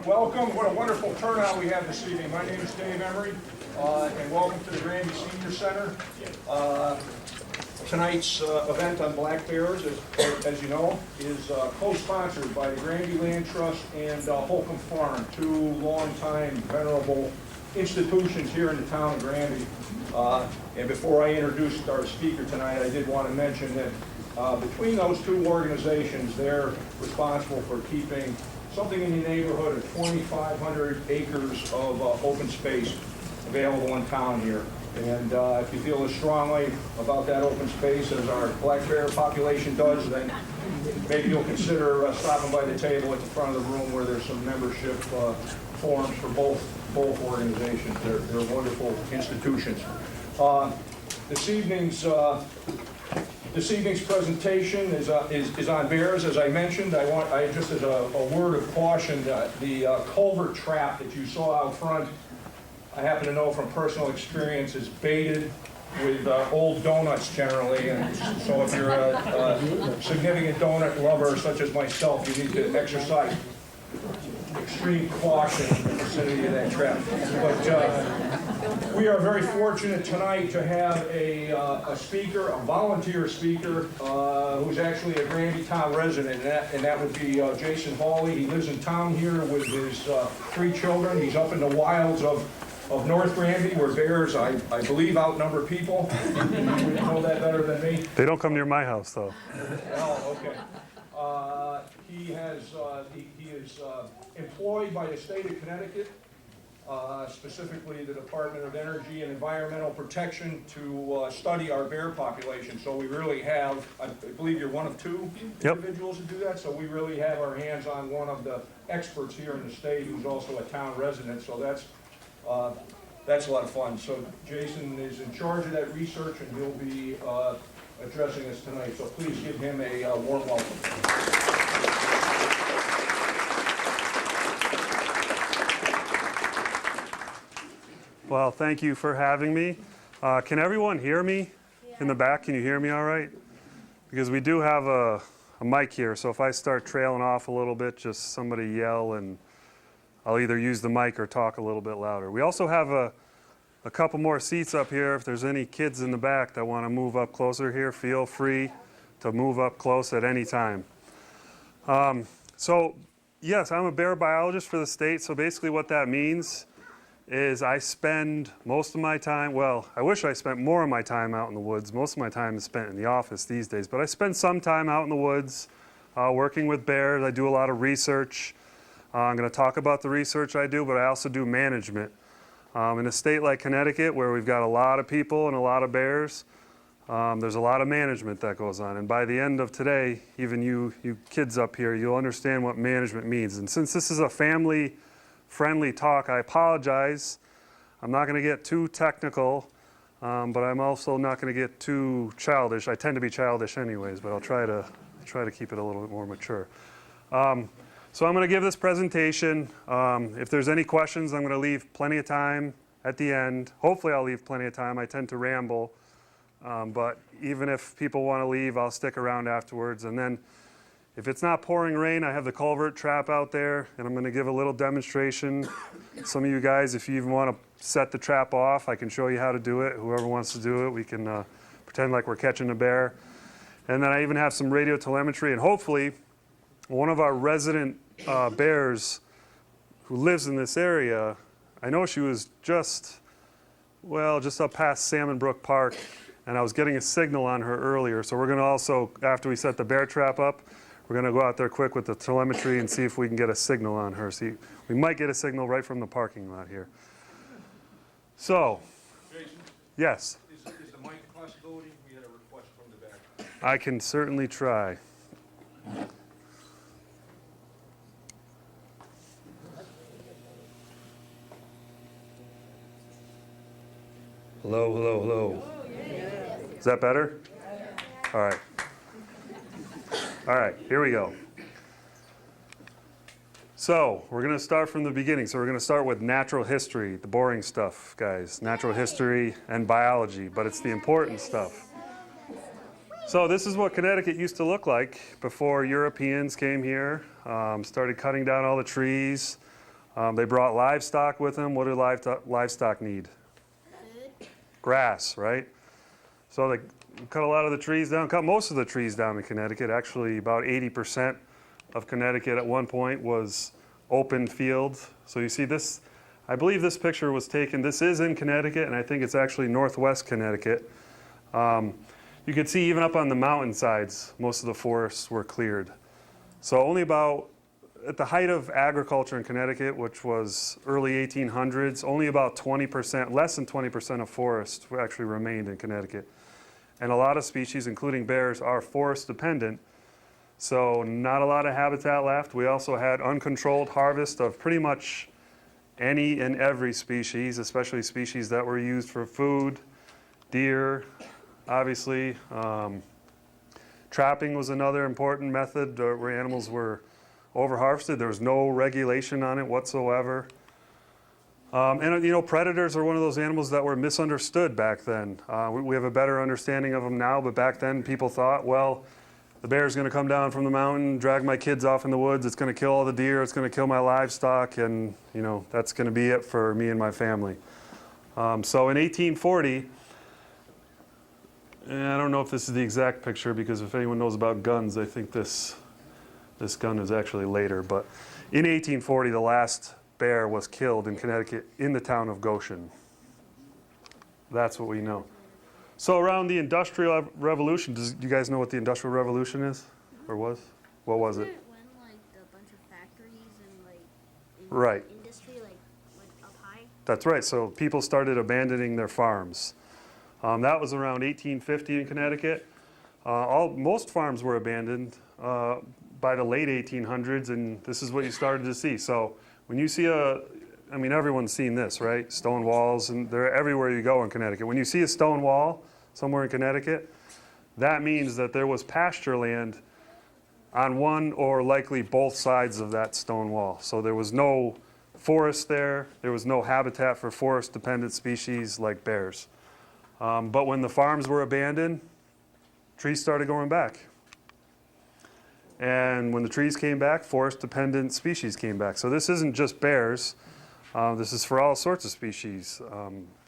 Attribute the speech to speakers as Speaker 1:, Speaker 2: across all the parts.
Speaker 1: Welcome. What a wonderful turnout we have this evening. My name is Dave Emery, and welcome to the Granby Senior Center. Tonight's event on black bears, as you know, is co-sponsored by the Granby Land Trust and Holcomb Farm, two long-time venerable institutions here in the town of Granby. And before I introduce our speaker tonight, I did want to mention that between those two organizations, they're responsible for keeping something in the neighborhood of 2,500 acres of open space available in town here. And if you feel as strongly about that open space as our black bear population does, then maybe you'll consider stopping by the table at the front of the room where there's some membership forms for both organizations. They're wonderful institutions. This evening's presentation is on bears, as I mentioned. I just as a word of caution, the culvert trap that you saw out front, I happen to know from personal experience, is baited with old donuts generally, and so if you're a significant donut lover such as myself, you need to exercise extreme caution in the vicinity of that trap. But we are very fortunate tonight to have a speaker, a volunteer speaker, who's actually a Granby town resident, and that would be Jason Hawley. He lives in town here with his 3 children. He's up in the wilds of North Granby, where bears, I believe, outnumber people. You know that better than me.
Speaker 2: They don't come near my house, though.
Speaker 1: Oh, okay. He is employed by the state of Connecticut, specifically the Department of Energy and Environmental Protection, to study our bear population. So we really have, I believe you're one of 2 individuals who do that, so we really have our hands on one of the experts here in the state who's also a town resident, so that's a lot of fun. So Jason is in charge of that research, and he'll be addressing us tonight. So please give him a warm welcome.
Speaker 2: Well, thank you for having me. Can everyone hear me in the back? Can you hear me all right? Because we do have a mic here, so if I start trailing off a little bit, just somebody yell and I'll either use the mic or talk a little bit louder. We also have a couple more seats up here. If there's any kids in the back that want to move up closer here, feel free to move up close at any time. So, yes, I'm a bear biologist for the state. So basically what that means is I spend most of my time, well, I wish I spent more of my time out in the woods. Most of my time is spent in the office these days. But I spend some time out in the woods working with bears. I do a lot of research. I'm going to talk about the research I do, but I also do management. In a state like Connecticut, where we've got a lot of people and a lot of bears, there's a lot of management that goes on. And by the end of today, even you kids up here, you'll understand what management means. And since this is a family-friendly talk, I apologize. I'm not going to get too technical, but I'm also not going to get too childish. I tend to be childish anyways, but I'll try to keep it a little bit more mature. So I'm going to give this presentation. If there's any questions, I'm going to leave plenty of time at the end. Hopefully I'll leave plenty of time. I tend to ramble. But even if people want to leave, I'll stick around afterwards. And then if it's not pouring rain, I have the culvert trap out there, and I'm going to give a little demonstration. Some of you guys, if you even want to set the trap off, I can show you how to do it. Whoever wants to do it, we can pretend like we're catching a bear. And then I even have some radio telemetry, and hopefully one of our resident bears who lives in this area, I know she was just up past Salmon Brook Park, and I was getting a signal on her earlier. So we're going to also, after we set the bear trap up, we're going to go out there quick with the telemetry and see if we can get a signal on her. See, we might get a signal right from the parking lot here. So,
Speaker 1: Jason?
Speaker 2: Yes?
Speaker 1: Is the mic a possibility? We had a request from the back.
Speaker 2: I can certainly try. Hello, hello, hello. Is that better? All right. All right, here we go. So we're going to start from the beginning. So we're going to start with natural history, the boring stuff, guys. Natural history and biology, but it's the important stuff. So this is what Connecticut used to look like before Europeans came here, started cutting down all the trees. They brought livestock with them. What do livestock need?
Speaker 3: Food.
Speaker 2: Grass, right? So they cut a lot of the trees down, cut most of the trees down in Connecticut. Actually, about 80% of Connecticut at one point was open fields. So you see this, I believe this picture was taken, this is in Connecticut, and I think it's actually northwest Connecticut. You could see even up on the mountainsides, most of the forests were cleared. So only about, at the height of agriculture in Connecticut, which was early 1800s, only about 20%, less than 20% of forests actually remained in Connecticut. And a lot of species, including bears, are forest dependent. So not a lot of habitat left. We also had uncontrolled harvest of pretty much any and every species, especially species that were used for food, deer, obviously. Trapping was another important method where animals were over-harvested. There was no regulation on it whatsoever. And you know, predators are one of those animals that were misunderstood back then. We have a better understanding of them now, but back then people thought, well, the bear's going to come down from the mountain, drag my kids off in the woods, it's going to kill all the deer, it's going to kill my livestock, and you know, that's going to be it for me and my family. So in 1840, and I don't know if this is the exact picture, because if anyone knows about guns, I think this gun is actually later. But in 1840, the last bear was killed in Connecticut in the town of Goshen. That's what we know. So around the Industrial Revolution, do you guys know what the Industrial Revolution is, or was? What was it?
Speaker 3: When like a bunch of factories and like
Speaker 2: Right.
Speaker 3: industry like went up high.
Speaker 2: That's right. So people started abandoning their farms. That was around 1850 in Connecticut. Most farms were abandoned by the late 1800s, and this is what you started to see. So when you see I mean, everyone's seen this, right? Stone walls, and they're everywhere you go in Connecticut. When you see a stone wall somewhere in Connecticut, that means that there was pasture land on one or likely both sides of that stone wall. So there was no forest there. There was no habitat for forest-dependent species like bears. But when the farms were abandoned, trees started going back. And when the trees came back, forest-dependent species came back. So this isn't just bears. This is for all sorts of species.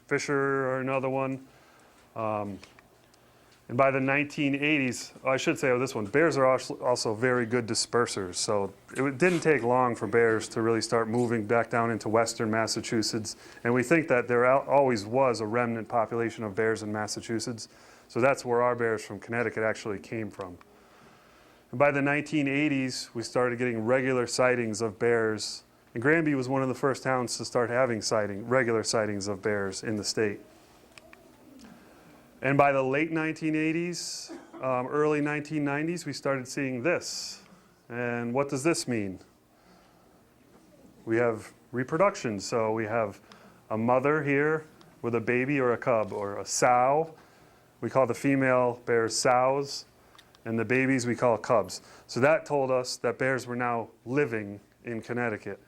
Speaker 2: Fisher are another one. And by the 1980s, I should say this one, bears are also very good dispersers. So it didn't take long for bears to really start moving back down into western Massachusetts. And we think that there always was a remnant population of bears in Massachusetts. So that's where our bears from Connecticut actually came from. And by the 1980s, we started getting regular sightings of bears. And Granby was one of the first towns to start having regular sightings of bears in the state. And by the late 1980s, early 1990s, we started seeing this. And what does this mean? We have reproduction. So we have a mother here with a baby or a cub or a sow. We call the female bears sows, and the babies we call cubs. So that told us that bears were now living in Connecticut.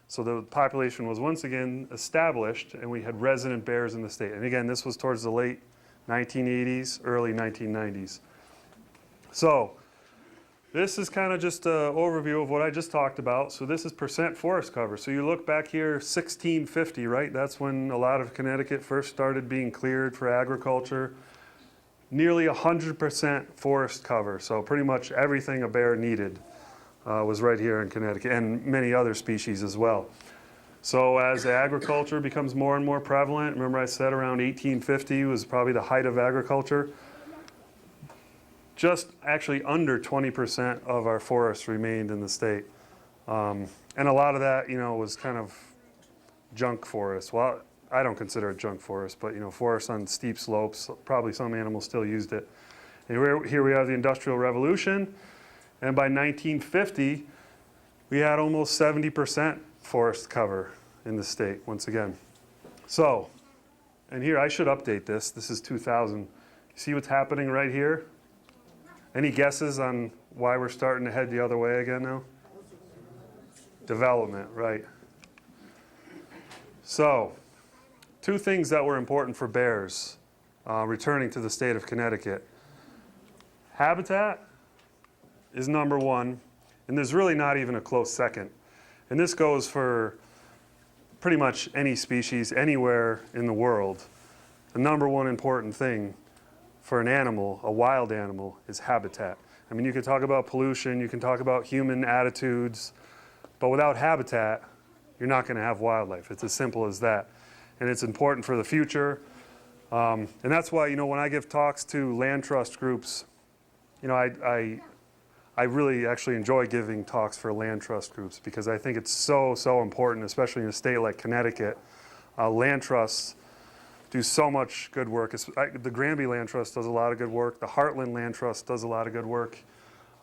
Speaker 2: So the population was once again established, and we had resident bears in the state. And again, this was towards the late 1980s, early 1990s. So this is kind of just an overview of what I just talked about. So this is percent forest cover. So you look back here, 1650, right? That's when a lot of Connecticut first started being cleared for agriculture. Nearly 100% forest cover. So pretty much everything a bear needed was right here in Connecticut, and many other species as well. So as agriculture becomes more and more prevalent, remember I said around 1850 was probably the height of agriculture, just actually under 20% of our forests remained in the state. And a lot of that, you know, was kind of junk forest. Well, I don't consider it junk forest, but, you know, forests on steep slopes, probably some animals still used it. And here we have the Industrial Revolution, and by 1950, we had almost 70% forest cover in the state, once again. So, and here, I should update this. This is 2000. You see what's happening right here? Any guesses on why we're starting to head the other way again now? Development, right. So, two things that were important for bears returning to the state of Connecticut. Habitat is number one, and there's really not even a close second. And this goes for pretty much any species anywhere in the world, the number one important thing for an animal, a wild animal, is habitat. I mean, you can talk about pollution, you can talk about human attitudes, but without habitat, you're not going to have wildlife. It's as simple as that. And it's important for the future. And that's why, when I give talks to land trust groups, I really actually enjoy giving talks for land trust groups because I think it's so, so important, especially in a state like Connecticut. Land trusts do so much good work. The Granby Land Trust does a lot of good work. The Heartland Land Trust does a lot of good work.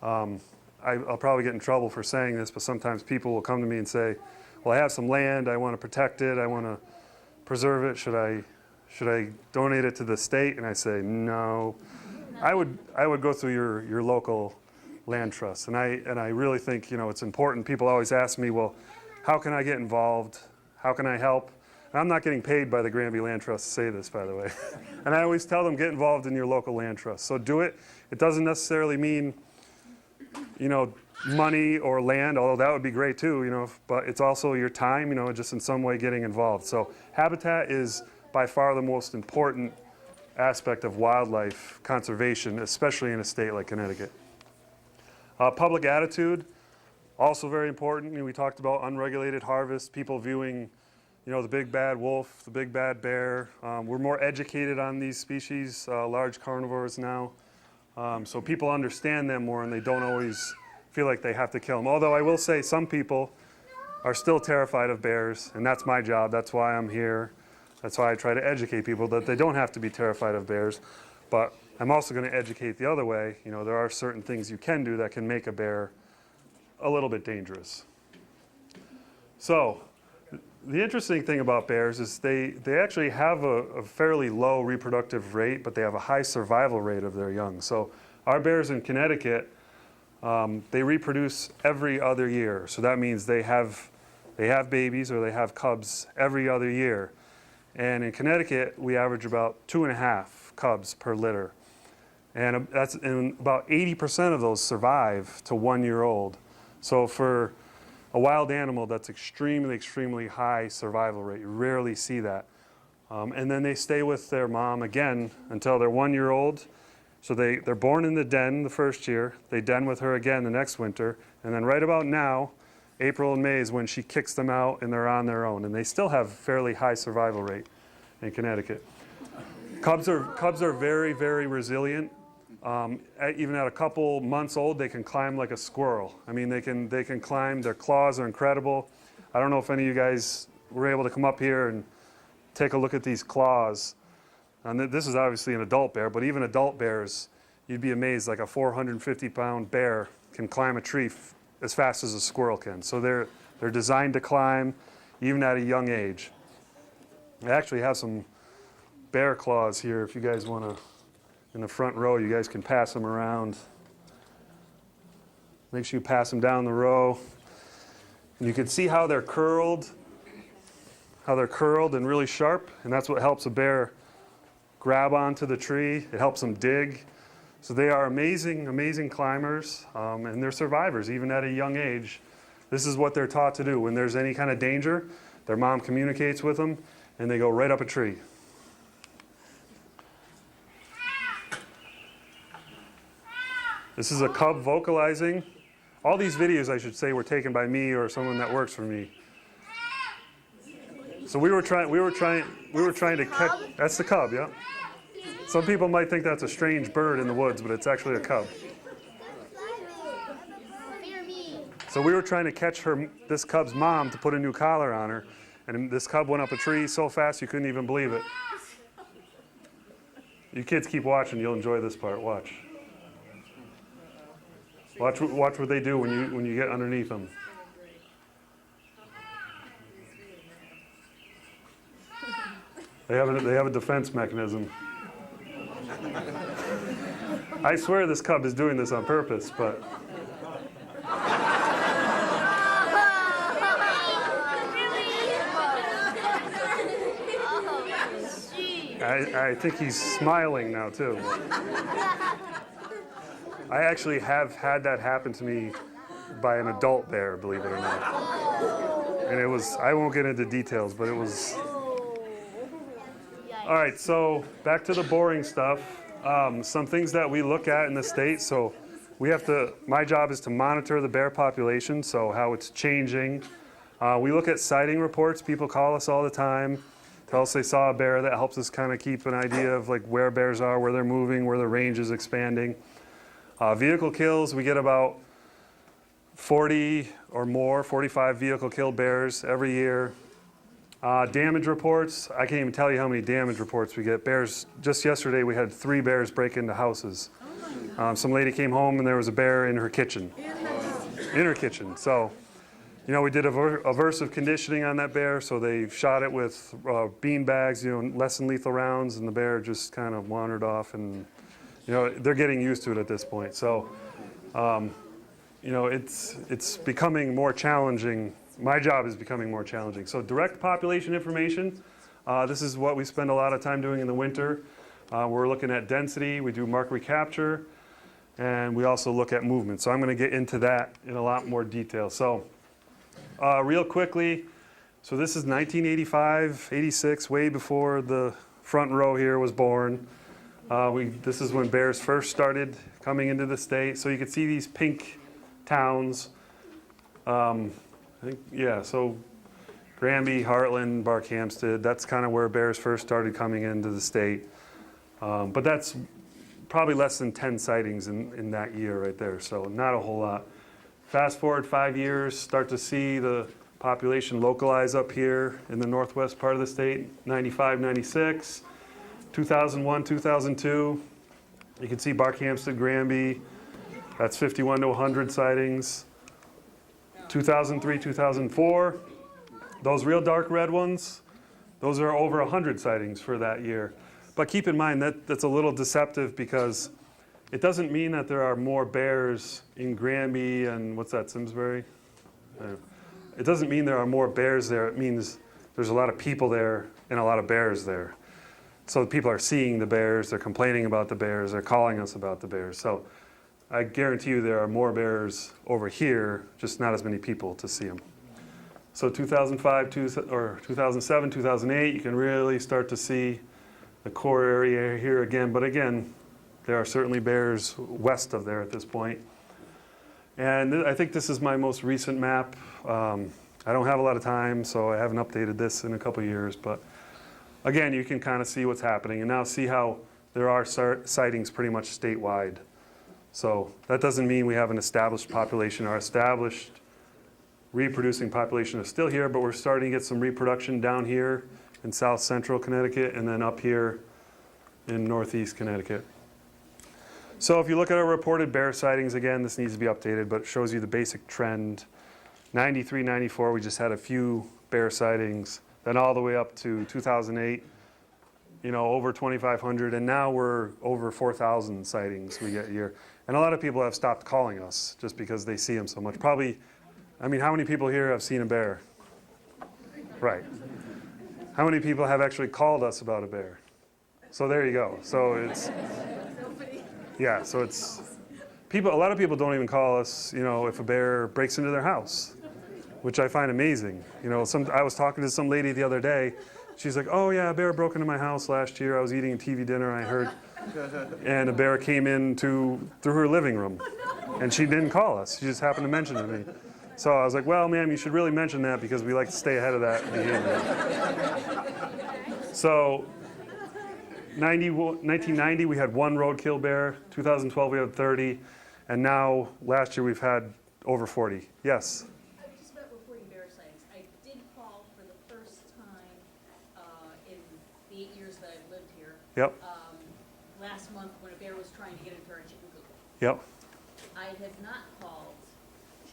Speaker 2: I'll probably get in trouble for saying this, but sometimes people will come to me and say, well, I have some land, I want to protect it, I want to preserve it, should I donate it to the state? And I say, no. I would go through your local land trust. And I really think, it's important. People always ask me, well, how can I get involved? How can I help? And I'm not getting paid by the Granby Land Trust to say this, by the way. And I always tell them, get involved in your local land trust. So do it. It doesn't necessarily mean, money or land, although that would be great too, but it's also your time, just in some way getting involved. So habitat is by far the most important aspect of wildlife conservation, especially in a state like Connecticut. Public attitude, also very important. We talked about unregulated harvest, people viewing, the big bad wolf, the big bad bear. We're more educated on these species, large carnivores now. So people understand them more and they don't always feel like they have to kill them. Although I will say some people are still terrified of bears, and that's my job. That's why I'm here. That's why I try to educate people that they don't have to be terrified of bears. But I'm also going to educate the other way. There are certain things you can do that can make a bear a little bit dangerous. So the interesting thing about bears is they actually have a fairly low reproductive rate, but they have a high survival rate of their young. So our bears in Connecticut, they reproduce every other year. So that means they have babies or they have cubs every other year. And in Connecticut, we average about 2.5 cubs per litter. And about 80% of those survive to 1 year old. So for a wild animal, that's extremely, extremely high survival rate. You rarely see that. And then they stay with their mom again until they're 1 year old. So they're born in the den the first year. They den with her again the next winter. And then right about now, April and May is when she kicks them out and they're on their own. And they still have fairly high survival rate in Connecticut. Cubs are very, very resilient. Even at a couple months old, they can climb like a squirrel. I mean, they can climb. Their claws are incredible. I don't know if any of you guys were able to come up here and take a look at these claws. And this is obviously an adult bear, but even adult bears, you'd be amazed, like a 450-pound bear can climb a tree as fast as a squirrel can. So they're designed to climb even at a young age. I actually have some bear claws here if you guys want to. In the front row, you guys can pass them around. Make sure you pass them down the row. And you can see how they're curled and really sharp, and that's what helps a bear grab onto the tree. It helps them dig. So they are amazing, amazing climbers, and they're survivors, even at a young age. This is what they're taught to do. When there's any kind of danger, their mom communicates with them, and they go right up a tree. This is a cub vocalizing. All these videos, I should say, were taken by me or someone that works for me. So we were trying to catch. That's the cub, yeah. Some people might think that's a strange bird in the woods, but it's actually a cub. So we were trying to catch this cub's mom to put a new collar on her, and this cub went up a tree so fast you couldn't even believe it. You kids keep watching, you'll enjoy this part. Watch. Watch what they do when you get underneath them. They have a defense mechanism. I swear this cub is doing this on purpose, but I think he's smiling now too. I actually have had that happen to me by an adult bear, believe it or not. and it was, I won't get into details, but it was.
Speaker 3: Yikes.
Speaker 2: All right, so back to the boring stuff. Some things that we look at in the state. So we have to, my job is to monitor the bear population, so how it's changing. We look at sighting reports. People call us all the time, tell us they saw a bear. That helps us kind of keep an idea of like where bears are, where they're moving, where the range is expanding. Vehicle kills, we get about 40 or more, 45 vehicle killed bears every year. Damage reports, I can't even tell you how many damage reports we get. Bears, just yesterday we had 3 bears break into houses. Some lady came home and there was a bear in her kitchen. In her kitchen. So, you know, we did aversive conditioning on that bear, so they shot it with bean bags, you know, less than lethal rounds, and the bear just kind of wandered off, and, you know, they're getting used to it at this point. So, you know, it's becoming more challenging. My job is becoming more challenging. So direct population information, this is what we spend a lot of time doing in the winter. We're looking at density, we do mark recapture, and we also look at movement. So I'm going to get into that in a lot more detail. So real quickly, so this is 1985, 86, way before the front row here was born. This is when bears first started coming into the state. So you can see these pink towns. I think, yeah, so Granby, Heartland, Barkhamsted, that's kind of where bears first started coming into the state. But that's probably less than 10 sightings in that year right there, so not a whole lot. Fast forward 5 years, start to see the population localize up here in the northwest part of the state, 95, 96, 2001, 2002. You can see Barkhamsted, Granby, that's 51 to 100 sightings. 2003, 2004, those real dark red ones, those are over 100 sightings for that year. But keep in mind that that's a little deceptive because it doesn't mean that there are more bears in Granby and what's that, Simsbury? It doesn't mean there are more bears there. It means there's a lot of people there and a lot of bears there. So people are seeing the bears, they're complaining about the bears, they're calling us about the bears. So I guarantee you there are more bears over here, just not as many people to see them. So 2005 or 2007, 2008, you can really start to see the core area here again. But again, there are certainly bears west of there at this point. And I think this is my most recent map. I don't have a lot of time, so I haven't updated this in a couple years. But again, you can kind of see what's happening and now see how there are sightings pretty much statewide. So that doesn't mean we have an established population. Our established reproducing population is still here, but we're starting to get some reproduction down here in south central Connecticut and then up here in northeast Connecticut. So if you look at our reported bear sightings, again, this needs to be updated, but it shows you the basic trend. 93, 94, we just had a few bear sightings, then all the way up to 2008, you know, over 2,500, and now we're over 4,000 sightings we get a year. And a lot of people have stopped calling us just because they see them so much. Probably, I mean, how many people here have seen a bear? Right. How many people have actually called us about a bear? So there you go. So it's, yeah, so it's, people, a lot of people don't even call us, you know, if a bear breaks into their house, which I find amazing. You know, I was talking to some lady the other day. She's like, oh yeah, a bear broke into my house last year. I was eating a TV dinner, I heard, and a bear came in through her living room. And she didn't call us. She just happened to mention it to me. So I was like, well, ma'am, you should really mention that because we like to stay ahead of that behavior. So 1990, we had 1 roadkill bear. 2012, we had 30. And now, last year, we've had over 40. Yes?
Speaker 4: I just about reporting bear sightings. I did call for the first time in the 8 years that I've lived here.
Speaker 2: Yep.
Speaker 4: Last month when a bear was trying to get into our chicken coop.
Speaker 2: Yep.
Speaker 4: I have not called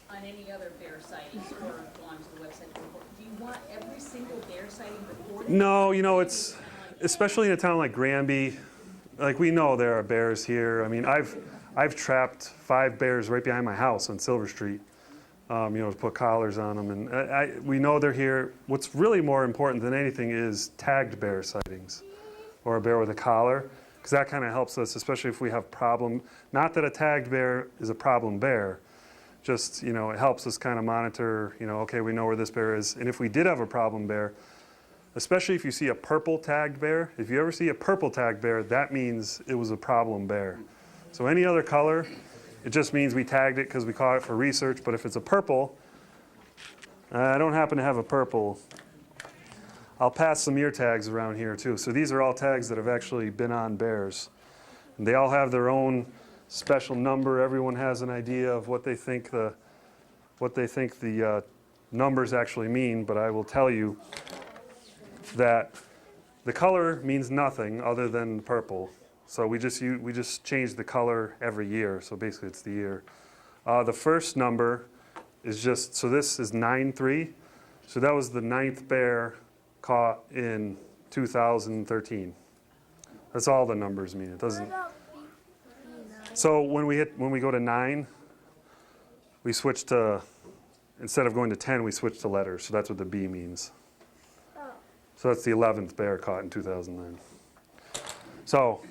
Speaker 4: on any other bear sightings or gone to the website to report. Do you want every single bear sighting reported?
Speaker 2: No, you know, it's, especially in a town like Granby, like we know there are bears here. I mean, I've trapped 5 bears right behind my house on Silver Street, you know, to put collars on them. And we know they're here. What's really more important than anything is tagged bear sightings or a bear with a collar, because that kind of helps us, especially if we have problem. Not that a tagged bear is a problem bear, Just, you know, it helps us kind of monitor, you know, okay, we know where this bear is. And if we did have a problem bear, especially if you see a purple tagged bear, if you ever see a purple tagged bear, that means it was a problem bear. So any other color, it just means we tagged it because we caught it for research. But if it's a purple, I don't happen to have a purple. I'll pass some ear tags around here too. So these are all tags that have actually been on bears. And they all have their own special number. Everyone has an idea of what they think the numbers actually mean. But I will tell you that the color means nothing other than purple. So we just change the color every year. So basically it's the year. The first number is just, so this is 9-3. So that was the 9th bear caught in 2013. That's all the numbers mean. It doesn't. So when we go to 9, we switch to, instead of going to 10, we switch to letters. So that's what the B means. So that's the 11th bear caught in 2009. So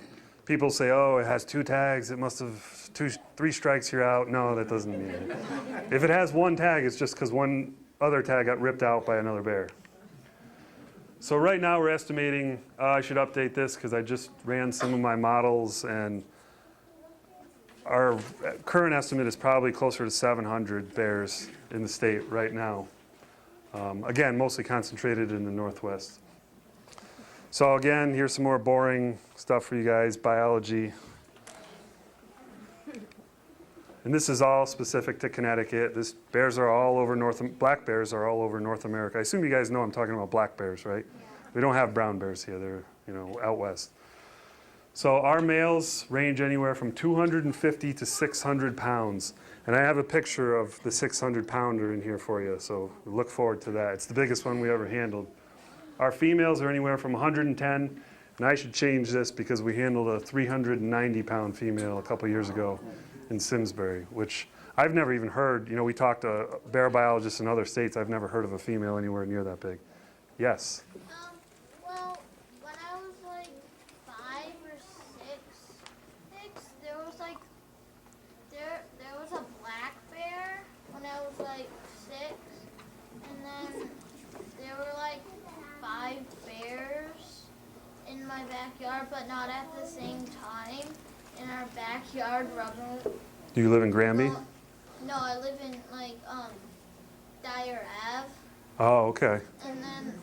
Speaker 2: people say, oh, it has 2 tags. It must have 3 strikes, you're out. No, that doesn't mean it. If it has 1 tag, it's just because one other tag got ripped out by another bear. So right now we're estimating, I should update this because I just ran some of my models, and our current estimate is probably closer to 700 bears in the state right now. Again, mostly concentrated in the Northwest. So again, here's some more boring stuff for you guys, biology. And this is all specific to Connecticut. Bears are all over black bears are all over North America. I assume you guys know I'm talking about black bears, right? We don't have brown bears here. They're, you know, out west. So our males range anywhere from 250 to 600 pounds. And I have a picture of the 600-pounder in here for you, so look forward to that. It's the biggest one we ever handled. Our females are anywhere from 110, and I should change this because we handled a 390-pound female a couple years ago in Simsbury, which I've never even heard. You know, we talked to bear biologists in other states. I've never heard of a female anywhere near that big. Yes?
Speaker 3: Well, when I was like 5 or 6, there was like, there was a black bear when I was like 6, and then there were like 5 bears in my backyard, but not at the same time. In our backyard, rubbing.
Speaker 2: Do you live in Granby?
Speaker 3: No, I live in like Dyer Ave.
Speaker 2: Oh, okay.
Speaker 3: And then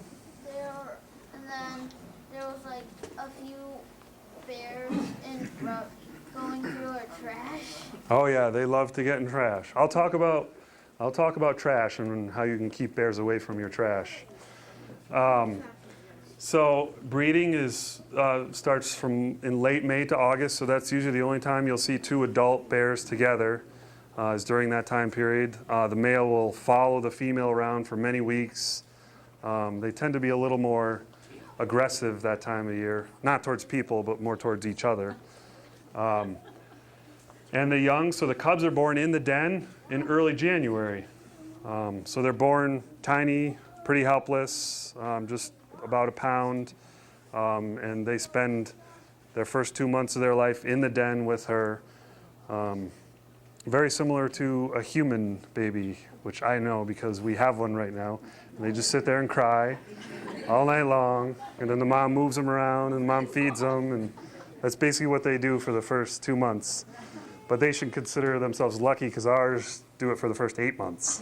Speaker 3: there was like a few bears going through our trash.
Speaker 2: Oh yeah, they love to get in trash. I'll talk about trash and how you can keep bears away from your trash. So breeding starts from in late May to August, so that's usually the only time you'll see 2 adult bears together is during that time period. The male will follow the female around for many weeks. They tend to be a little more aggressive that time of year, not towards people, but more towards each other. And the young, so the cubs are born in the den in early January. So they're born tiny, pretty helpless, just about a pound, and they spend their first 2 months of their life in the den with her. Very similar to a human baby, which I know because we have one right now. And they just sit there and cry all night long, and then the mom moves them around, and the mom feeds them, and that's basically what they do for the first 2 months. But they should consider themselves lucky because ours do it for the first 8 months.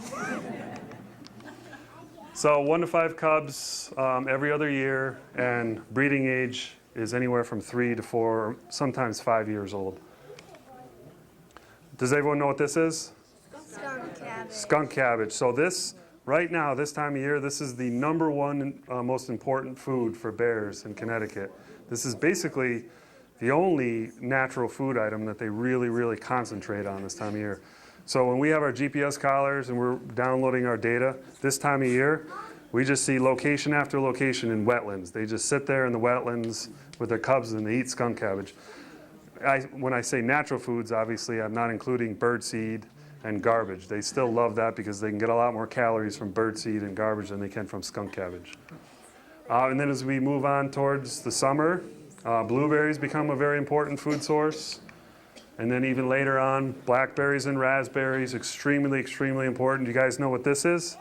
Speaker 2: So 1 to 5 cubs every other year, and breeding age is anywhere from 3 to 4, sometimes 5 years old. Does everyone know what this is?
Speaker 3: Skunk cabbage.
Speaker 2: Skunk cabbage. So this, right now, this time of year, this is the #1 most important food for bears in Connecticut. This is basically the only natural food item that they really, really concentrate on this time of year. So when we have our GPS collars and we're downloading our data, this time of year, we just see location after location in wetlands. They just sit there in the wetlands with their cubs and they eat skunk cabbage. When I say natural foods, obviously, I'm not including birdseed and garbage. They still love that because they can get a lot more calories from birdseed and garbage than they can from skunk cabbage. And then as we move on towards the summer, blueberries become a very important food source. And then even later on, blackberries and raspberries, extremely, extremely important. Do you guys know what this is?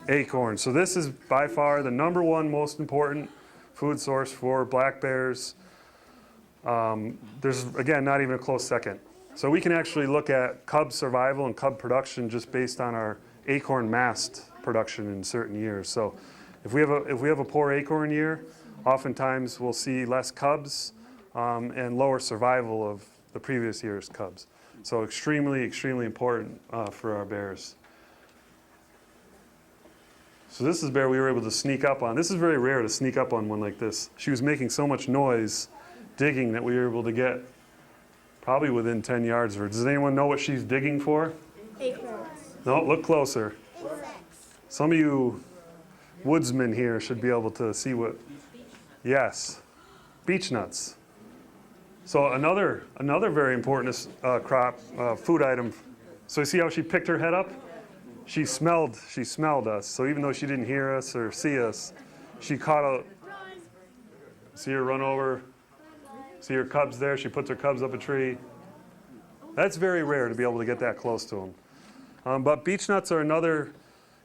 Speaker 2: Acorns. So this is by far the #1 most important food source for black bears. There's, again, not even a close second. So we can actually look at cub survival and cub production just based on our acorn mast production in certain years. So if we have a poor acorn year, oftentimes we'll see less cubs and lower survival of the previous year's cubs. So extremely, extremely important for our bears. So this is a bear we were able to sneak up on. This is very rare to sneak up on one like this. She was making so much noise digging that we were able to get probably within 10 yards of her. Does anyone know what she's digging for?
Speaker 3: Acorns.
Speaker 2: No, look closer.
Speaker 3: Insects.
Speaker 2: Some of you woodsmen here should be able to see what. Yes, beech nuts. So another very important crop, food item. So you see how she picked her head up? She smelled us. So even though she didn't hear us or see us, she caught a. See her run over. See her cubs there. She puts her cubs up a tree. That's very rare to be able to get that close to them. But beech nuts are another.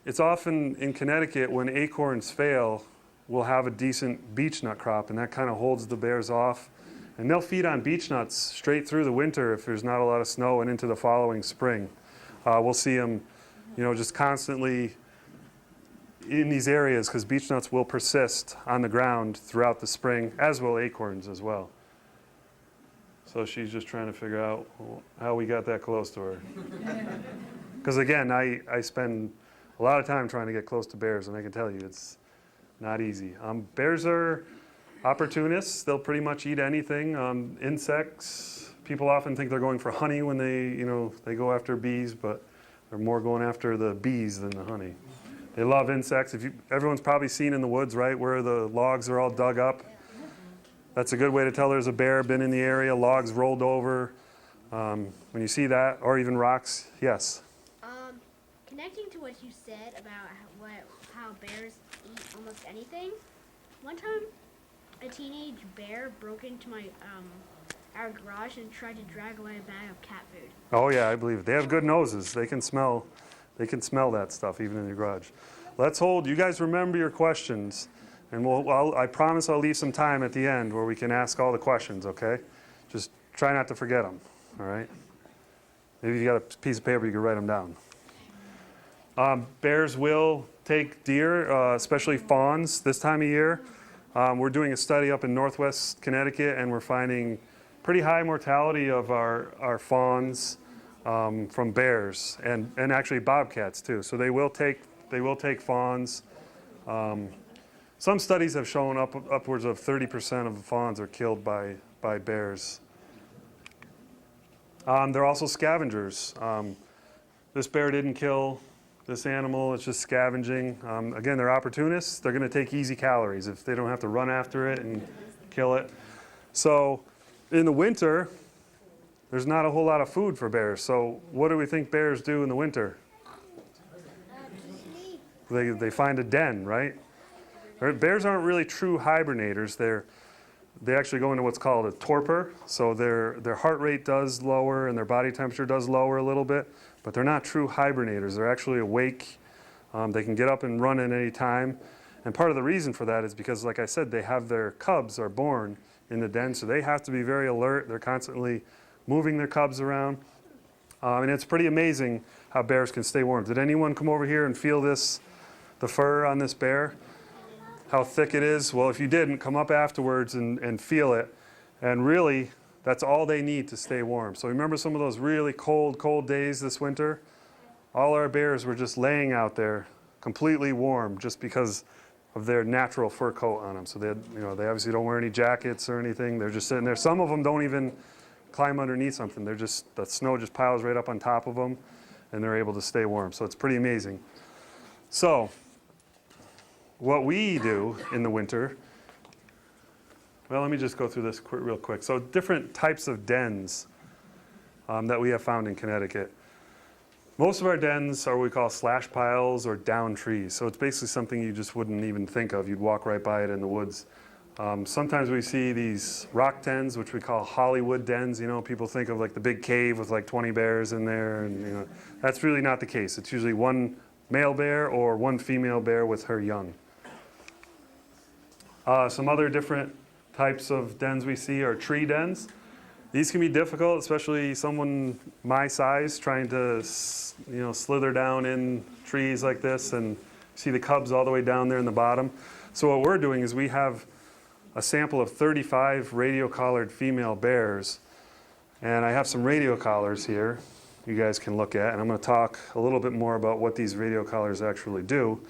Speaker 2: It's often in Connecticut when acorns fail, we'll have a decent beech nut crop, and that kind of holds the bears off. And they'll feed on beech nuts straight through the winter if there's not a lot of snow and into the following spring. We'll see them, just constantly in these areas because beech nuts will persist on the ground throughout the spring, as will acorns as well. So she's just trying to figure out how we got that close to her. Because again, I spend a lot of time trying to get close to bears, and I can tell you it's not easy. Bears are opportunists. They'll pretty much eat anything. Insects. People often think they're going for honey when they go after bees, but they're more going after the bees than the honey. They love insects. Everyone's probably seen in the woods, right, where the logs are all dug up. That's a good way to tell there's a bear been in the area. Logs rolled over. When you see that, or even rocks, yes.
Speaker 5: Connecting to what you said about how bears eat almost anything, one time a teenage bear broke into our garage and tried to drag away a bag of cat food.
Speaker 2: Oh yeah, I believe it. They have good noses. They can smell that stuff even in your garage. Let's hold. You guys remember your questions, and I promise I'll leave some time at the end where we can ask all the questions. Okay, just try not to forget them. All right. Maybe you got a piece of paper you can write them down. Bears will take deer, especially fawns, this time of year. We're doing a study up in northwest Connecticut, and we're finding pretty high mortality of our fawns from bears, and actually bobcats too. So they will take fawns. Some studies have shown upwards of 30% of the fawns are killed by bears. They're also scavengers. This bear didn't kill this animal, it's just scavenging. Again, they're opportunists. They're going to take easy calories if they don't have to run after it and kill it. So in the winter, there's not a whole lot of food for bears. So what do we think bears do in the winter? They find a den, right? Bears aren't really true hibernators. They actually go into what's called a torpor. So their heart rate does lower and their body temperature does lower a little bit. But they're not true hibernators. They're actually awake. They can get up and run at any time. And part of the reason for that is because, like I said, they have their cubs are born in the den, so they have to be very alert. They're constantly moving their cubs around. And it's pretty amazing how bears can stay warm. Did anyone come over here and feel the fur on this bear? How thick it is? Well, if you didn't, come up afterwards and feel it. And really, that's all they need to stay warm. So remember some of those really cold days this winter? All our bears were just laying out there completely warm just because of their natural fur coat on them. So they obviously don't wear any jackets or anything. They're just sitting there. Some of them don't even climb underneath something. The snow just piles right up on top of them and they're able to stay warm. So it's pretty amazing. So what we do in the winter, well, let me just go through this real quick. So different types of dens that we have found in Connecticut. Most of our dens are what we call slash piles or down trees. So it's basically something you just wouldn't even think of. You'd walk right by it in the woods. Sometimes we see these rock dens, which we call Hollywood dens. You know, people think of like the big cave with like 20 bears in there, and you know, that's really not the case. It's usually one male bear or one female bear with her young. Some other different types of dens we see are tree dens. These can be difficult, especially someone my size trying to, you know, slither down in trees like this and see the cubs all the way down there in the bottom. So what we're doing is we have a sample of 35 radio-collared female bears, and I have some radio collars here you guys can look at, and I'm going to talk a little bit more about what these radio collars actually do.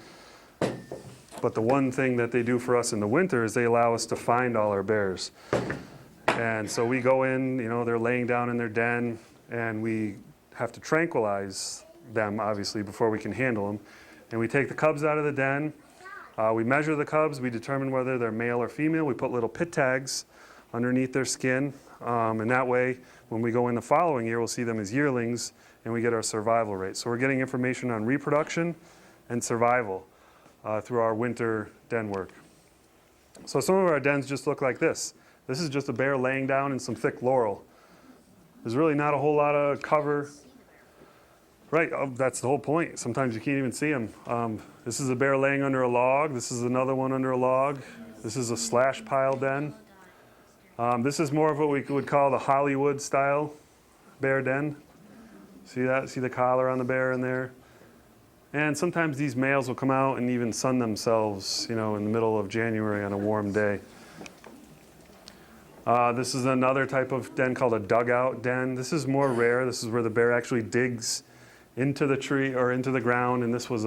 Speaker 2: But the one thing that they do for us in the winter is they allow us to find all our bears. And so we go in, you know, they're laying down in their den, and we have to tranquilize them, obviously, before we can handle them. And we take the cubs out of the den. We measure the cubs. We determine whether they're male or female. We put little pit tags underneath their skin. And that way, when we go in the following year, we'll see them as yearlings, and we get our survival rate. So we're getting information on reproduction and survival through our winter den work. So some of our dens just look like this. This is just a bear laying down in some thick laurel. There's really not a whole lot of cover. Right, that's the whole point. Sometimes you can't even see them. This is a bear laying under a log. This is another one under a log. This is a slash pile den. This is more of what we would call the Hollywood style bear den. See that? See the collar on the bear in there? And sometimes these males will come out and even sun themselves, you know, in the middle of January on a warm day. This is another type of den called a dugout den. This is more rare. This is where the bear actually digs into the tree or into the ground, and this was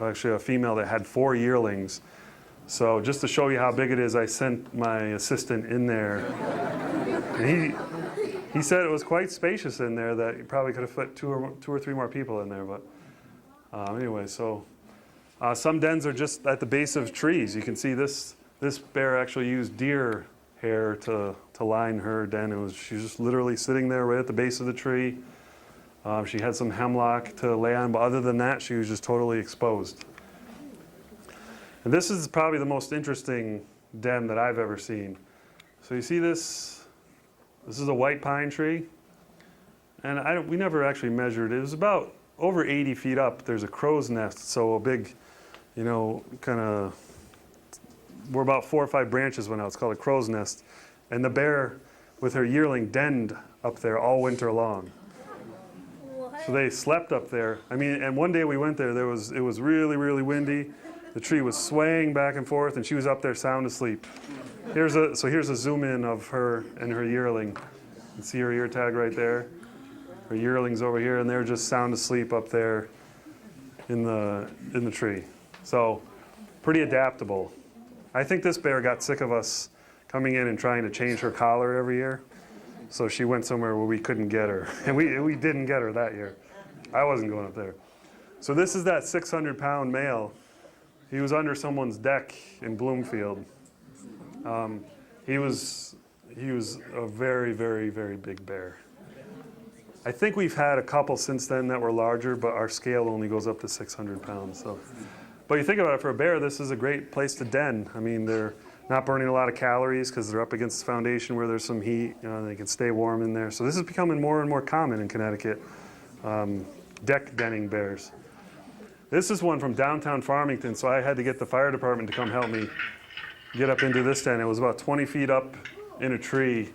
Speaker 2: actually a female that had 4 yearlings. So just to show you how big it is, I sent my assistant in there. And he said it was quite spacious in there, that you probably could have fit two or three more people in there. But anyway, so some dens are just at the base of trees. You can see this bear actually used deer hair to line her den. She was just literally sitting there right at the base of the tree. She had some hemlock to lay on, but other than that, she was just totally exposed. And this is probably the most interesting den that I've ever seen. So you see this? This is a white pine tree. And we never actually measured. It was about over 80 feet up. There's a crow's nest, so a big, you know, kind of, we're about 4 or 5 branches went out. It's called a crow's nest. And the bear with her yearling denned up there all winter long. So they slept up there. I mean, and one day we went there, it was really, really windy. The tree was swaying back and forth, and she was up there sound asleep. Here's a zoom in of her and her yearling. You can see her ear tag right there. Her yearling's over here, and they're just sound asleep up there in the tree. So pretty adaptable. I think this bear got sick of us coming in and trying to change her collar every year. So she went somewhere where we couldn't get her. And we didn't get her that year. I wasn't going up there. So this is that 600-pound male. He was under someone's deck in Bloomfield. He was a very, very, very big bear. I think we've had a couple since then that were larger, but our scale only goes up to 600 pounds. So, but you think about it, for a bear, this is a great place to den. I mean, they're not burning a lot of calories because they're up against the foundation where there's some heat. You know, they can stay warm in there. So this is becoming more and more common in Connecticut, deck denning bears. This is one from downtown Farmington, so I had to get the fire department to come help me get up into this den. It was about 20 feet up in a tree,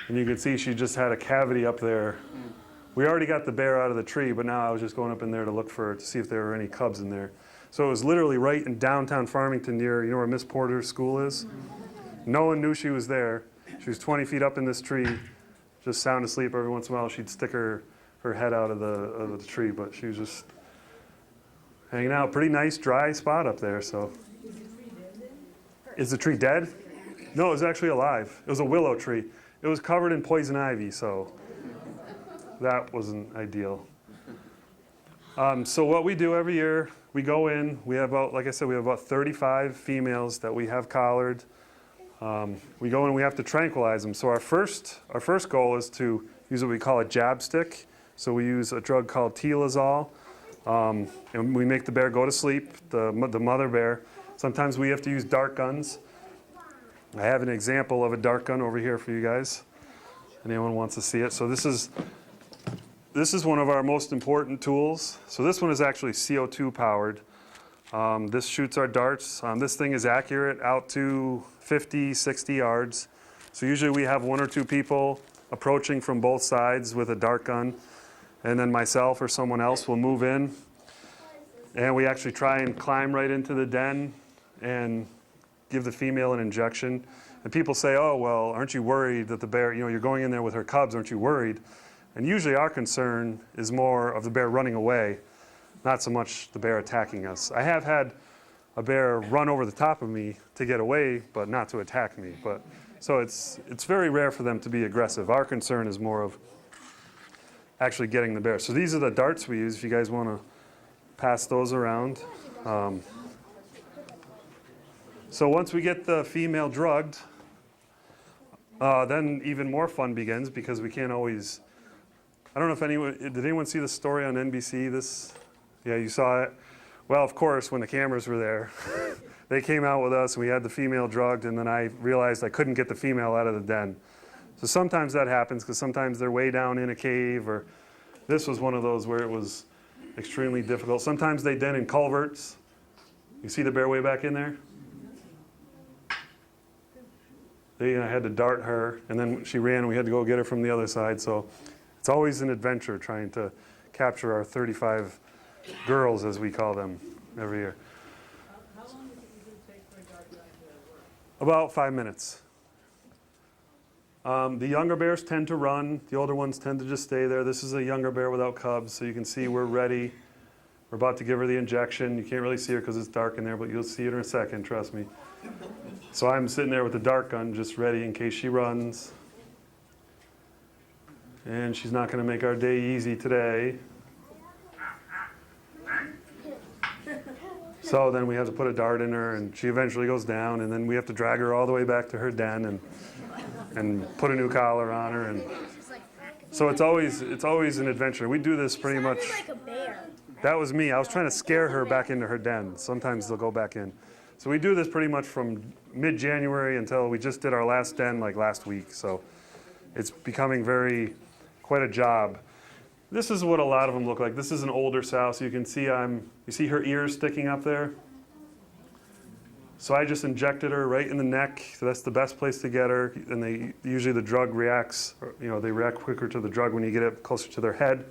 Speaker 2: and you can see she just had a cavity up there. We already got the bear out of the tree, but now I was just going up in there to see if there were any cubs in there. So it was literally right in downtown Farmington near, you know where Miss Porter's school is? No one knew she was there. She was 20 feet up in this tree, just sound asleep. Every once in a while she'd stick her head out of the tree, but she was just hanging out. Pretty nice dry spot up there. So is the tree dead? No, it was actually alive. It was a willow tree. It was covered in poison ivy, so that wasn't ideal. So what we do every year, we go in, we have about, like I said, we have about 35 females that we have collared. We go in and we have to tranquilize them. So our first goal is to use what we call a jab stick. So we use a drug called Telazol, and we make the bear go to sleep, the mother bear. Sometimes we have to use dart guns. I have an example of a dart gun over here for you guys. Anyone wants to see it? So this is one of our most important tools. So this one is actually CO2 powered. This shoots our darts. This thing is accurate out to 50, 60 yards. So usually we have 1 or 2 people approaching from both sides with a dart gun, and then myself or someone else will move in, and we actually try and climb right into the den and give the female an injection. And people say, oh, well, aren't you worried that the bear, you're going in there with her cubs, aren't you worried? And usually our concern is more of the bear running away, not so much the bear attacking us. I have had a bear run over the top of me to get away, but not to attack me. So it's very rare for them to be aggressive. Our concern is more of actually getting the bear. So these are the darts we use, if you guys want to pass those around. So once we get the female drugged, then even more fun begins, because we can't always, I don't know if did anyone see the story on NBC? Yeah, you saw it? Well, of course, when the cameras were there, they came out with us and we had the female drugged, and then I realized I couldn't get the female out of the den. So sometimes that happens, because sometimes they're way down in a cave, or this was one of those where it was extremely difficult. Sometimes they den in culverts. You see the bear way back in there? I had to dart her, and then she ran and we had to go get her from the other side. So it's always an adventure trying to capture our 35 girls, as we call them, every year.
Speaker 6: How long does it usually take for a dart gun to work?
Speaker 2: About 5 minutes. The younger bears tend to run. The older ones tend to just stay there. This is a younger bear without cubs, so you can see we're ready. We're about to give her the injection. You can't really see her because it's dark in there, but you'll see it in a second, trust me. So I'm sitting there with the dart gun just ready in case she runs. And she's not going to make our day easy today. So then we have to put a dart in her, and she eventually goes down, and then we have to drag her all the way back to her den and put a new collar on her. And so it's always an adventure. We do this pretty much.
Speaker 5: Like a bear.
Speaker 2: That was me. I was trying to scare her back into her den. Sometimes they'll go back in. So we do this pretty much from mid-January until we just did our last den like last week. So it's becoming quite a job. This is what a lot of them look like. This is an older sow, so you can see you see her ears sticking up there? So I just injected her right in the neck. So that's the best place to get her. And usually the drug reacts, they react quicker to the drug when you get it closer to their head.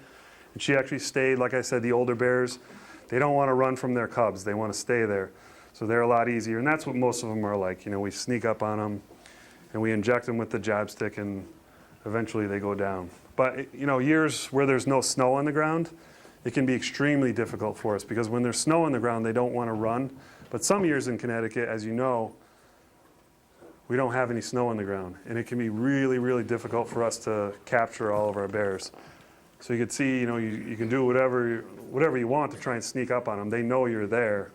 Speaker 2: And she actually stayed, like I said, the older bears, they don't want to run from their cubs. They want to stay there. So they're a lot easier. And that's what most of them are like. We sneak up on them and we inject them with the jab stick, and eventually they go down. But, years where there's no snow on the ground, it can be extremely difficult for us, because when there's snow on the ground, they don't want to run. But some years in Connecticut, as you know, we don't have any snow on the ground, and it can be really, really difficult for us to capture all of our bears. So you can see, you can do whatever you want to try and sneak up on them. They know you're there.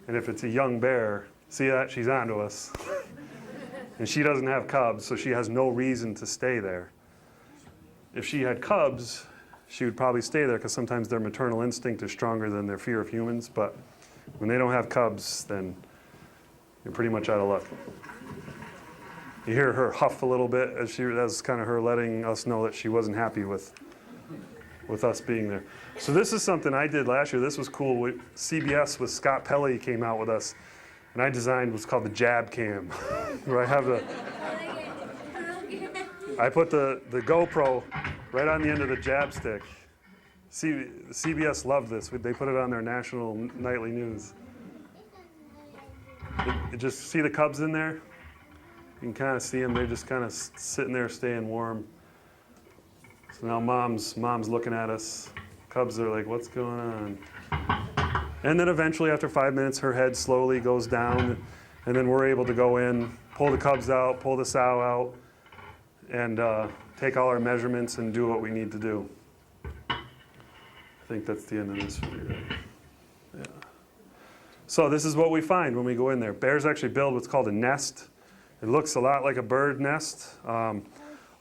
Speaker 2: And if it's a young bear, see that? She's onto us. And she doesn't have cubs, so she has no reason to stay there. If she had cubs, she would probably stay there, because sometimes their maternal instinct is stronger than their fear of humans. But when they don't have cubs, then you're pretty much out of luck. You hear her huff a little bit that's kind of her letting us know that she wasn't happy with us being there. So this is something I did last year. This was cool. CBS with Scott Pelley came out with us, and I designed what's called the jab cam, where I put the GoPro right on the end of the jab stick. CBS loved this. They put it on their national nightly news. Just see the cubs in there? You can kind of see them. They're just kind of sitting there staying warm. So now mom's looking at us. Cubs are like, what's going on? And then eventually, after 5 minutes, her head slowly goes down, and then we're able to go in, pull the cubs out, pull the sow out, and take all our measurements and do what we need to do. I think that's the end of this video. Yeah. So this is what we find when we go in there. Bears actually build what's called a nest. It looks a lot like a bird nest.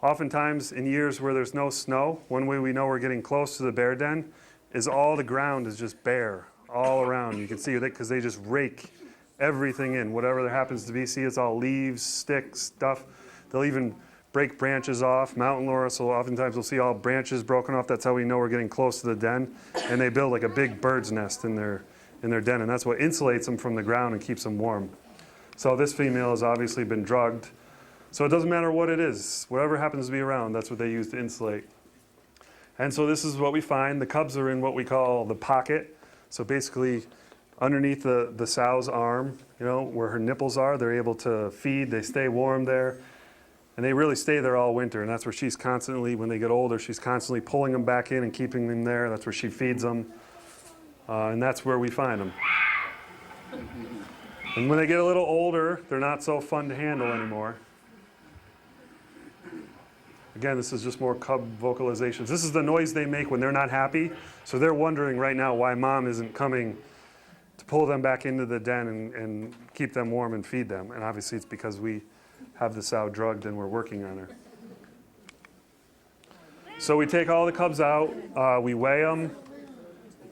Speaker 2: Oftentimes, in years where there's no snow, one way we know we're getting close to the bear den is all the ground is just bare all around. You can see it because they just rake everything in, whatever there happens to be. See, it's all leaves, sticks, stuff. They'll even break branches off. Mountain laurel, so oftentimes we'll see all branches broken off. That's how we know we're getting close to the den. And they build like a big bird's nest in their den, and that's what insulates them from the ground and keeps them warm. So this female has obviously been drugged. So it doesn't matter what it is. Whatever happens to be around, that's what they use to insulate. And so this is what we find. The cubs are in what we call the pocket. So basically, underneath the sow's arm, where her nipples are, they're able to feed. They stay warm there. And they really stay there all winter. And that's where she's constantly, when they get older, she's constantly pulling them back in and keeping them there. That's where she feeds them. And that's where we find them. And when they get a little older, they're not so fun to handle anymore. Again, this is just more cub vocalizations. This is the noise they make when they're not happy. So they're wondering right now why mom isn't coming to pull them back into the den and keep them warm and feed them. And obviously it's because we have the sow drugged and we're working on her. So we take all the cubs out, we weigh them.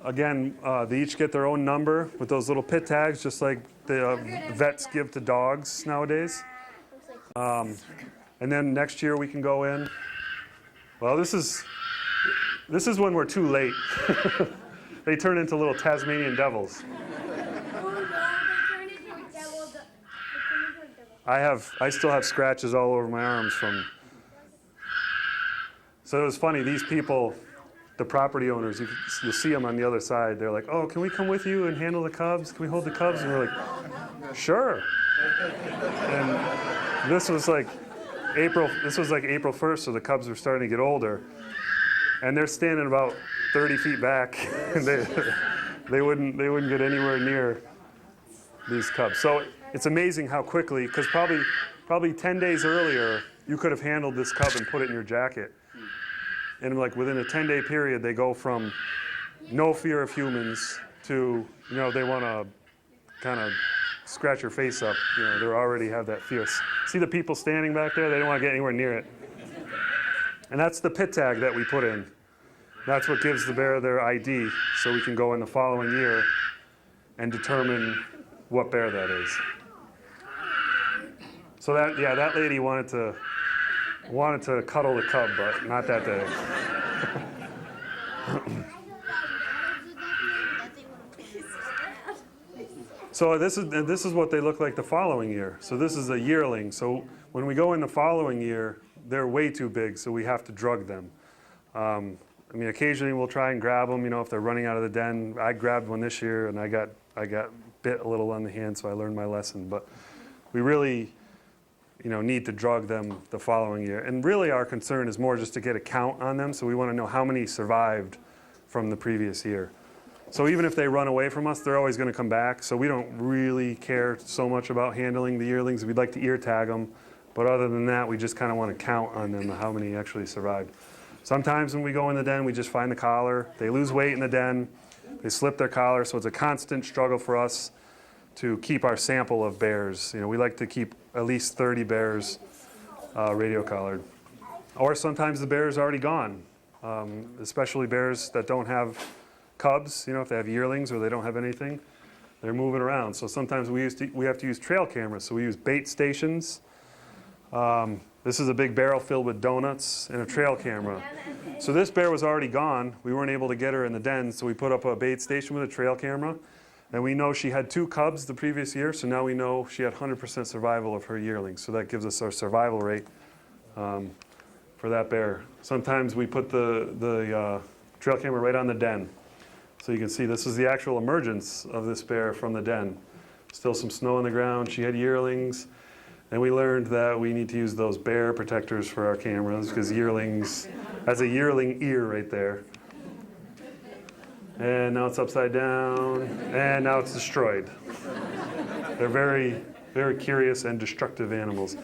Speaker 2: Again, they each get their own number with those little pit tags, just like the vets give to dogs nowadays. And then next year we can go in. Well, this is when we're too late. They turn into little Tasmanian devils. I still have scratches all over my arms from. So it was funny. These people, the property owners, you'll see them on the other side. They're like, "Oh, can we come with you and handle the cubs? Can we hold the cubs?" And we're like, "Sure." And this was like April 1st, so the cubs were starting to get older, and they're standing about 30 feet back, and they wouldn't get anywhere near these cubs. So it's amazing how quickly, because probably 10 days earlier, you could have handled this cub and put it in your jacket, and like within a 10-day period, they go from no fear of humans to they want to kind of scratch your face up. They already have that fear. See the people standing back there? They don't want to get anywhere near it. And that's the pit tag that we put in. That's what gives the bear their ID, so we can go in the following year and determine what bear that is. So that lady wanted to cuddle the cub, but not that day. So this is what they look like the following year. So this is a yearling. So when we go in the following year, they're way too big, so we have to drug them. Occasionally we'll try and grab them, if they're running out of the den. I grabbed one this year, and I got bit a little on the hand, so I learned my lesson. But we really, need to drug them the following year. And really our concern is more just to get a count on them, so we want to know how many survived from the previous year. So even if they run away from us, they're always going to come back. So we don't really care so much about handling the yearlings. We'd like to ear tag them. But other than that, we just kind of want to count on them, how many actually survived. Sometimes when we go in the den, we just find the collar. They lose weight in the den. They slip their collar. So it's a constant struggle for us to keep our sample of bears. We like to keep at least 30 bears radio collared. Or sometimes the bear is already gone, especially bears that don't have cubs, if they have yearlings or they don't have anything, they're moving around. So sometimes we have to use trail cameras. So we use bait stations. This is a big barrel filled with donuts and a trail camera. So this bear was already gone. We weren't able to get her in the den, so we put up a bait station with a trail camera. And we know she had 2 cubs the previous year, so now we know she had 100% survival of her yearlings. So that gives us our survival rate for that bear. Sometimes we put the trail camera right on the den. So you can see this is the actual emergence of this bear from the den. Still some snow on the ground. She had yearlings. And we learned that we need to use those bear protectors for our cameras because yearlings, that's a yearling ear right there. And now it's upside down, and now it's destroyed. They're very, very curious and destructive animals.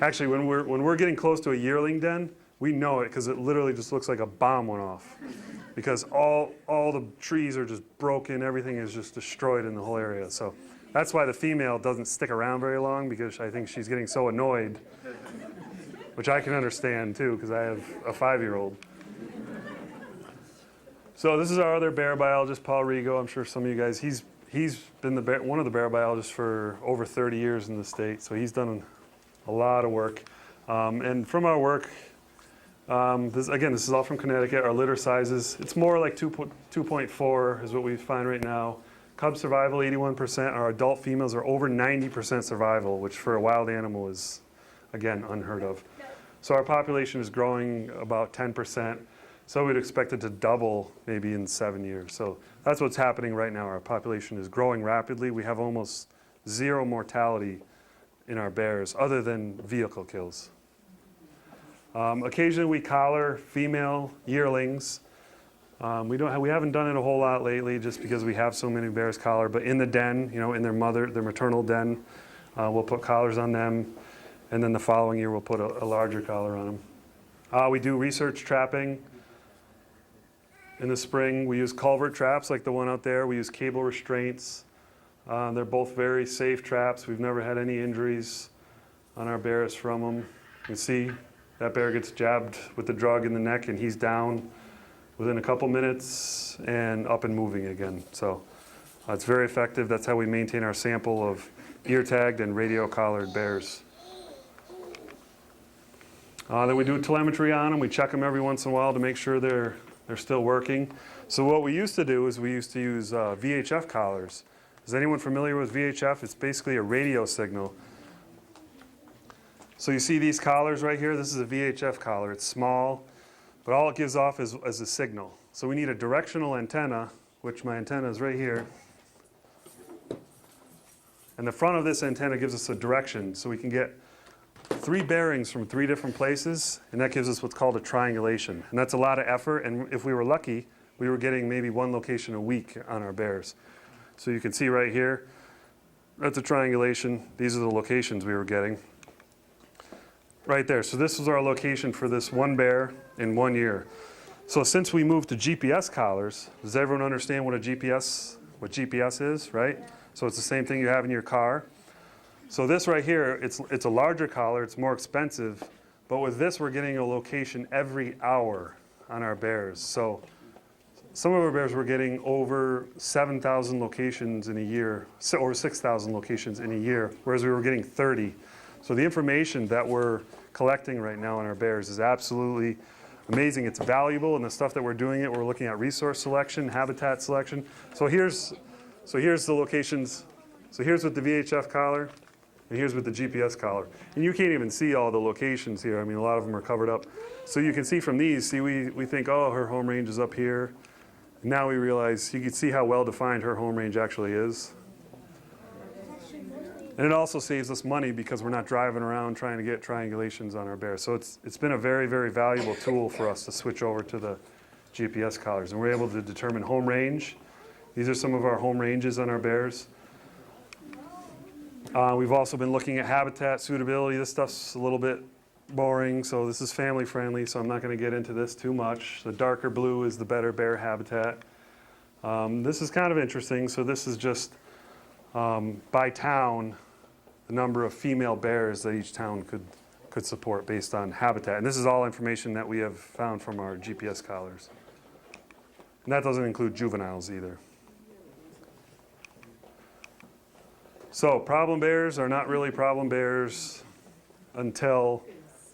Speaker 2: Actually, when we're getting close to a yearling den, we know it because it literally just looks like a bomb went off. Because all the trees are just broken, everything is just destroyed in the whole area. So that's why the female doesn't stick around very long, because I think she's getting so annoyed, which I can understand too, because I have a 5-year-old. So this is our other bear biologist, Paul Rigo. I'm sure some of you guys, he's he's been one of the bear biologists for over 30 years in the state, so he's done a lot of work. And from our work, this is all from Connecticut. Our litter sizes, it's more like 2.4 is what we find right now. Cub survival, 81%. Our adult females are over 90% survival, which for a wild animal is, again, unheard of. So our population is growing about 10%. So we'd expect it to double maybe in 7 years. So that's what's happening right now. Our population is growing rapidly. We have almost zero mortality in our bears other than vehicle kills. Occasionally we collar female yearlings. We haven't done it a whole lot lately just because we have so many bears collar, but in the den, in their maternal den, we'll put collars on them, and then the following year we'll put a larger collar on them. We do research trapping. In the spring, we use culvert traps like the one out there. We use cable restraints. They're both very safe traps. We've never had any injuries on our bears from them. You can see that bear gets jabbed with the drug in the neck and he's down within a couple minutes and up and moving again. So it's very effective. That's how we maintain our sample of ear-tagged and radio-collared bears. Then we do telemetry on them. We check them every once in a while to make sure they're still working. So what we used to do is we used to use VHF collars. Is anyone familiar with VHF? It's basically a radio signal. So you see these collars right here? This is a VHF collar. It's small, but all it gives off is a signal. So we need a directional antenna, which my antenna is right here. And the front of this antenna gives us a direction, so we can get 3 bearings from 3 different places, and that gives us what's called a triangulation. And that's a lot of effort, and if we were lucky, we were getting maybe 1 location a week on our bears. So you can see right here, that's a triangulation. These are the locations we were getting. Right there. So this was our location for this 1 bear in 1 year. So since we moved to GPS collars, does everyone understand what GPS is, right? So it's the same thing you have in your car. So this right here, it's a larger collar, it's more expensive, but with this we're getting a location every hour on our bears. So some of our bears were getting over 7,000 locations in a year, or 6,000 locations in a year, whereas we were getting 30. So the information that we're collecting right now on our bears is absolutely amazing. It's valuable, and the stuff that we're doing we're looking at resource selection, habitat selection. So here's the locations. So here's with the VHF collar, and here's with the GPS collar. And you can't even see all the locations here. I mean, a lot of them are covered up. So you can see from these, we think, oh, her home range is up here. And now we realize you can see how well defined her home range actually is. And it also saves us money because we're not driving around trying to get triangulations on our bears. So it's been a very, very valuable tool for us to switch over to the GPS collars. And we're able to determine home range. These are some of our home ranges on our bears. We've also been looking at habitat suitability. This stuff's a little bit boring, so this is family friendly, so I'm not going to get into this too much. The darker blue is the better bear habitat. This is kind of interesting. So this is just by town, the number of female bears that each town could support based on habitat. And this is all information that we have found from our GPS collars. And that doesn't include juveniles either. So problem bears are not really problem bears until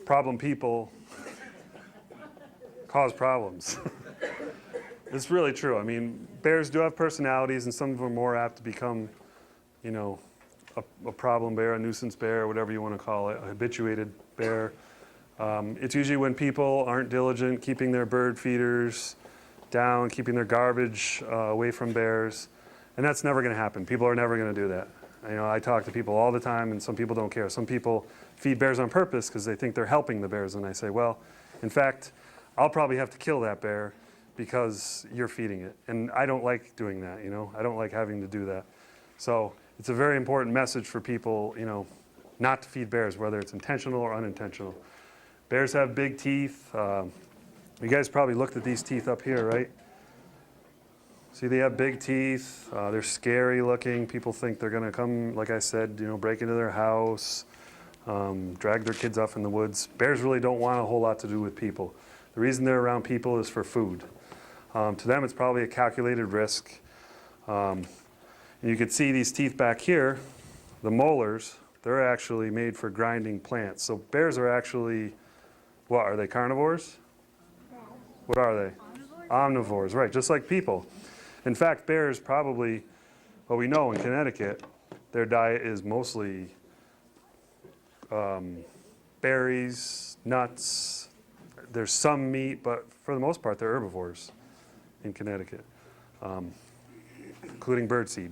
Speaker 2: problem people cause problems. It's really true. I mean, bears do have personalities, and some of them are more apt to become, a problem bear, a nuisance bear, whatever you want to call it, a habituated bear. It's usually when people aren't diligent, keeping their bird feeders down, keeping their garbage away from bears. And that's never going to happen. People are never going to do that. I talk to people all the time, and some people don't care. Some people feed bears on purpose because they think they're helping the bears. And I say, well, in fact, I'll probably have to kill that bear because you're feeding it. And I don't like doing that, I don't like having to do that. So it's a very important message for people, not to feed bears, whether it's intentional or unintentional. Bears have big teeth. You guys probably looked at these teeth up here, right? See, they have big teeth. They're scary looking. People think they're going to come, like I said, break into their house, drag their kids off in the woods. Bears really don't want a whole lot to do with people. The reason they're around people is for food. To them, it's probably a calculated risk. And you can see these teeth back here, the molars, they're actually made for grinding plants. So bears are actually, what, are they carnivores? What are they? Omnivores, right, just like people. In fact, bears probably, well, we know in Connecticut, their diet is mostly berries, nuts. There's some meat, but for the most part, they're herbivores in Connecticut, including birdseed.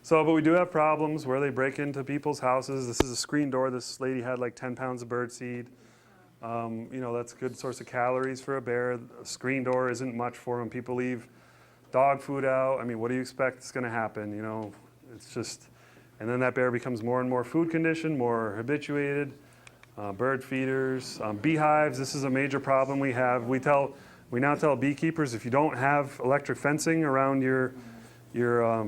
Speaker 2: So, but we do have problems where they break into people's houses. This is a screen door. This lady had like 10 pounds of birdseed. You know, that's a good source of calories for a bear. A screen door isn't much for them. People leave dog food out. I mean, what do you expect is going to happen? You know, it's just, and then that bear becomes more and more food conditioned, more habituated. Bird feeders, beehives. This is a major problem we have. We now tell beekeepers, if you don't have electric fencing around your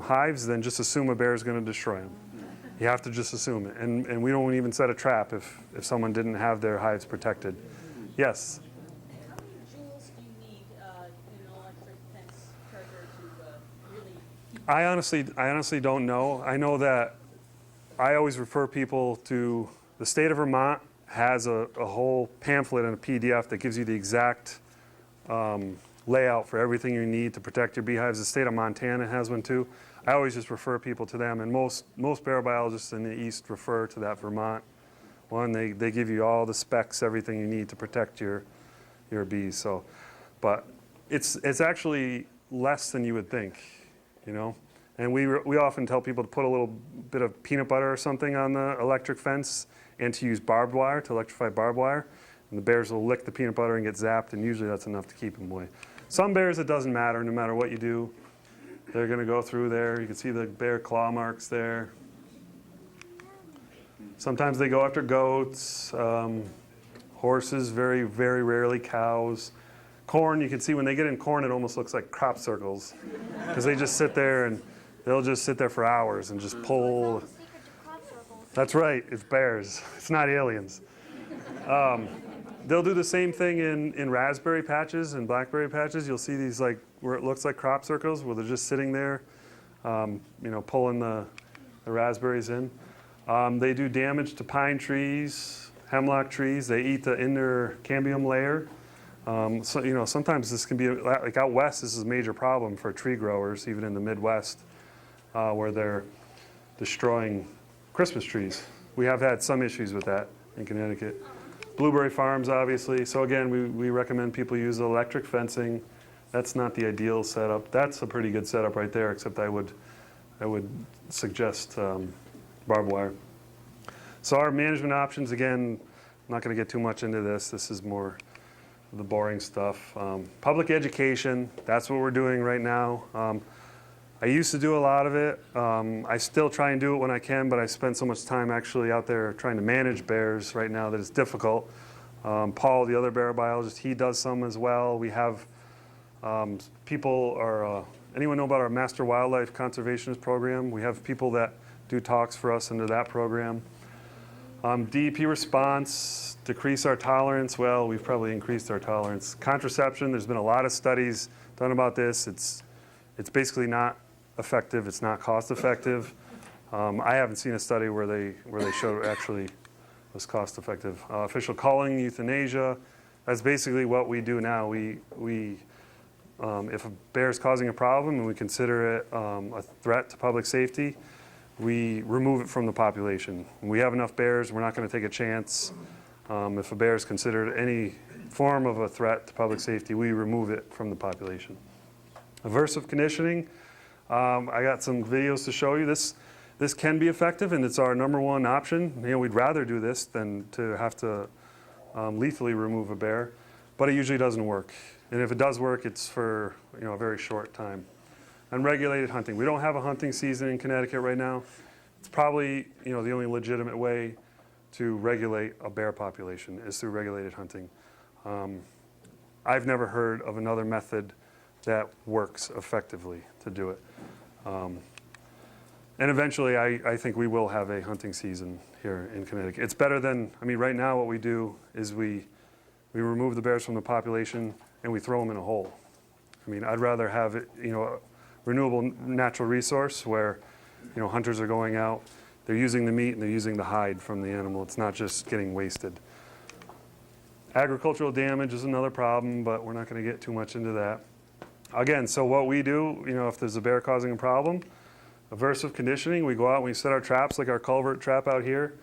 Speaker 2: hives, then just assume a bear is going to destroy them. You have to just assume it. And we don't even set a trap if someone didn't have their hives protected. Yes?
Speaker 4: How many joules do you need in an electric fence charger to really keep?
Speaker 2: I honestly don't know. I know that I always refer people to the state of Vermont has a whole pamphlet and a PDF that gives you the exact layout for everything you need to protect your beehives. The state of Montana has one too. I always just refer people to them, and most bear biologists in the East refer to that Vermont one. They give you all the specs, everything you need to protect your bees. So, but it's actually less than you would think, you know. And we often tell people to put a little bit of peanut butter or something on the electric fence and to use barbed wire, to electrify barbed wire. And the bears will lick the peanut butter and get zapped, and usually that's enough to keep them away. Some bears, it doesn't matter, no matter what you do. They're going to go through there. You can see the bear claw marks there. Sometimes they go after goats, horses, very, very rarely cows. Corn, you can see when they get in corn, it almost looks like crop circles because they just sit there and they'll just sit there for hours and just pull. That's right, it's bears. It's not aliens. They'll do the same thing in raspberry patches and blackberry patches. You'll see these like where it looks like crop circles where they're just sitting there, you know, pulling the raspberries in. They do damage to pine trees, hemlock trees. They eat the inner cambium layer. So, you know, sometimes this can be, like out west, this is a major problem for tree growers, even in the Midwest, where they're destroying Christmas trees. We have had some issues with that in Connecticut. Blueberry farms, obviously. So again, we recommend people use electric fencing. That's not the ideal setup. That's a pretty good setup right there, except I would suggest barbed wire. So our management options, again, I'm not going to get too much into this. This is more the boring stuff. Public education, that's what we're doing right now. I used to do a lot of it. I still try and do it when I can, but I spend so much time actually out there trying to manage bears right now that it's difficult. Paul, the other bear biologist, he does some as well. We have people are, anyone know about our Master Wildlife Conservationist program? We have people that do talks for us into that program. DEP response, decrease our tolerance. Well, we've probably increased our tolerance. Contraception, there's been a lot of studies done about this. It's basically not effective. It's not cost effective. I haven't seen a study where they showed it actually was cost effective. Official culling, euthanasia, that's basically what we do now. If a bear is causing a problem and we consider it a threat to public safety, we remove it from the population. When we have enough bears, we're not going to take a chance. If a bear is considered any form of a threat to public safety, we remove it from the population. Aversive conditioning, I got some videos to show you. This can be effective, and it's our number one option. You know, we'd rather do this than to have to lethally remove a bear, but it usually doesn't work. And if it does work, it's for a very short time. Unregulated hunting. We don't have a hunting season in Connecticut right now. It's probably the only legitimate way to regulate a bear population is through regulated hunting. I've never heard of another method that works effectively to do it. And eventually, I think we will have a hunting season here in Connecticut. It's better than, right now what we do is we remove the bears from the population and we throw them in a hole. I'd rather have it, renewable natural resource where, hunters are going out, they're using the meat and they're using the hide from the animal. It's not just getting wasted. Agricultural damage is another problem, but we're not going to get too much into that. Again, so what we do, if there's a bear causing a problem, aversive conditioning, we go out and we set our traps like our culvert trap out here.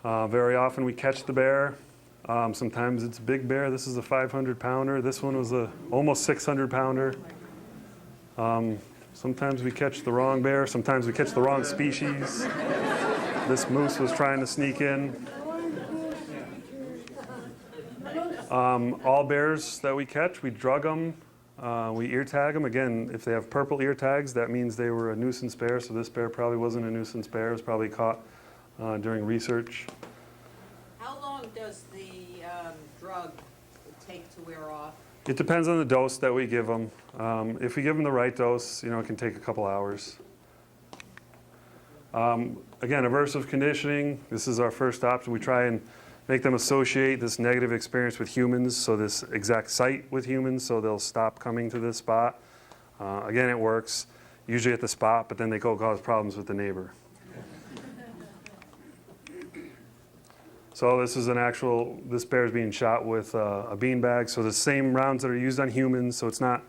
Speaker 2: Very often we catch the bear. Sometimes it's a big bear. This is a 500-pounder. This one was a almost 600-pounder. Sometimes we catch the wrong bear. Sometimes we catch the wrong species. This moose was trying to sneak in. All bears that we catch, we drug them. We ear tag them. Again, if they have purple ear tags, that means they were a nuisance bear. So this bear probably wasn't a nuisance bear. It was probably caught during research.
Speaker 7: How long does the drug take to wear off?
Speaker 2: It depends on the dose that we give them. If we give them the right dose, it can take a couple hours. Again, aversive conditioning, this is our first option. We try and make them associate this negative experience with humans, so this exact site with humans, so they'll stop coming to this spot. Again, it works, usually at the spot, but then they go cause problems with the neighbor. So this is this bear is being shot with a beanbag. So the same rounds that are used on humans. So it's not